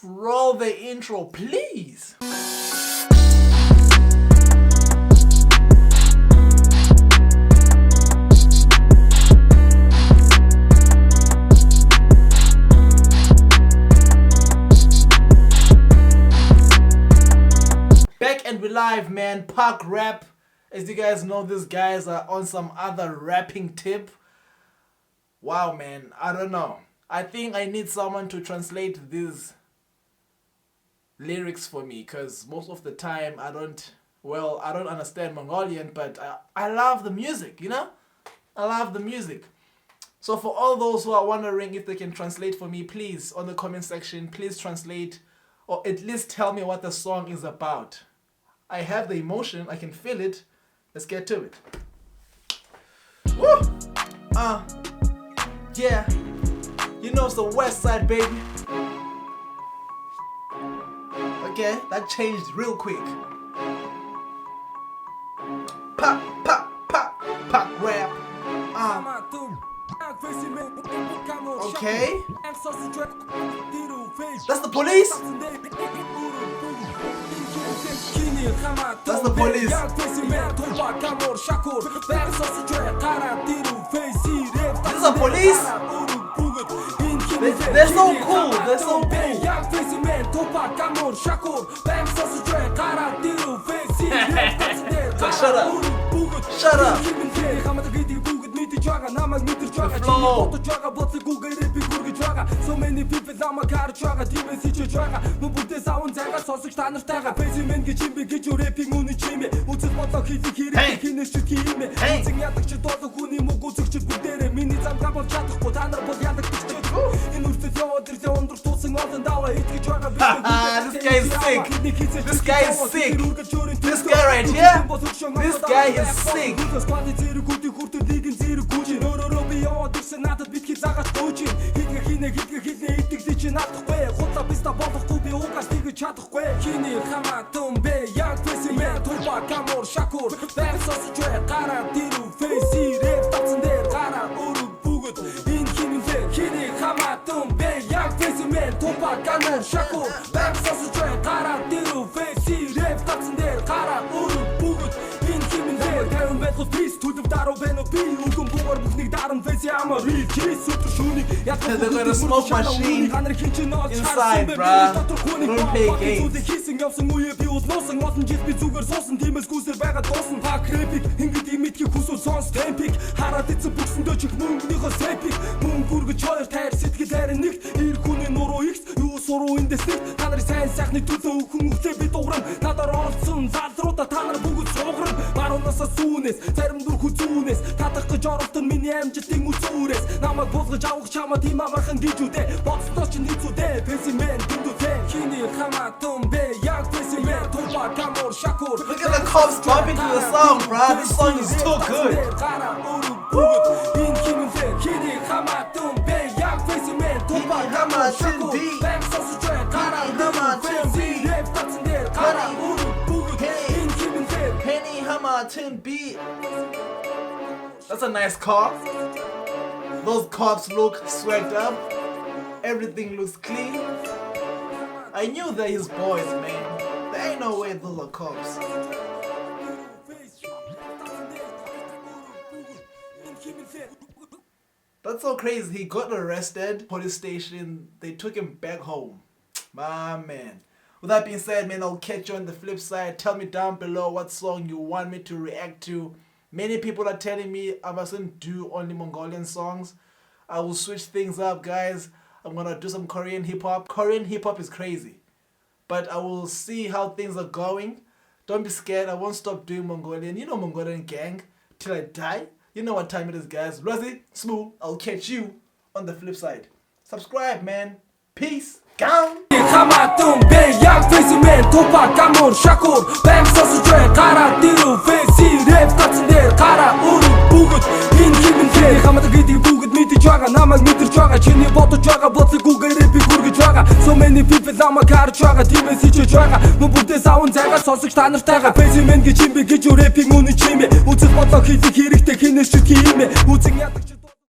roll the intro, please. Back and we live, man. Park Rap. As you guys know, these guys are on some other rapping tip. Wow, man. I don't know. I think I need someone to translate these lyrics for me, because most of the time I don't understand Mongolian, but I love the music, you know? I love the music. So for all those who are wondering if they can translate for me, please, on the comment section, please translate, or at least tell me what the song is about. I have the emotion, I can feel it. Let's get to it. Woo! Yeah. You know it's the West Side, baby. Okay, that changed real quick. Pop rap. Okay. That's the police? That's the police. This is a police? They're so cool. They're so cool. Shut up. Shut up. The flow. So many people are my car traga, demons each traga. No put sound and so stand of Taga. Payment get you get your rapping on the chimney. What's what the kid finish to keep me. Sing out the shit of the Kuni go to chip with their minutes and cup of chat, but under what the other in which the theater under tossing out and dollar. This guy is sick. This guy is sick. This guy right here. This guy is sick. They're gonna smoke machine inside, bruh. Don't play games. Look at the cops jumping to the song, bruh. This song is too good. Penny Hamilton beat. That's a nice car. Those cops look swagged up. Everything looks clean. I knew they're his boys, man. There ain't no way those are cops. That's so crazy. He got arrested, police station, they took him back home. My man. With that being said, man, I'll catch you on the flip side. Tell me down below what song you want me to react to. Many people are telling me I mustn't do only Mongolian songs. I will switch things up, guys. I'm gonna do some Korean hip-hop. Korean hip-hop is crazy. But I will see how things are going. Don't be scared. I won't stop doing Mongolian. You know Mongolian gang till I die. You know what time it is, guys. Razi, Smooth. I'll catch you on the flip side. Subscribe, man. Peace. Gone. So many people are my car traga, demons each traga. No put this out and so stand of Taga. Payment get you rapping on the chimney. What's what the kid finish to keep me.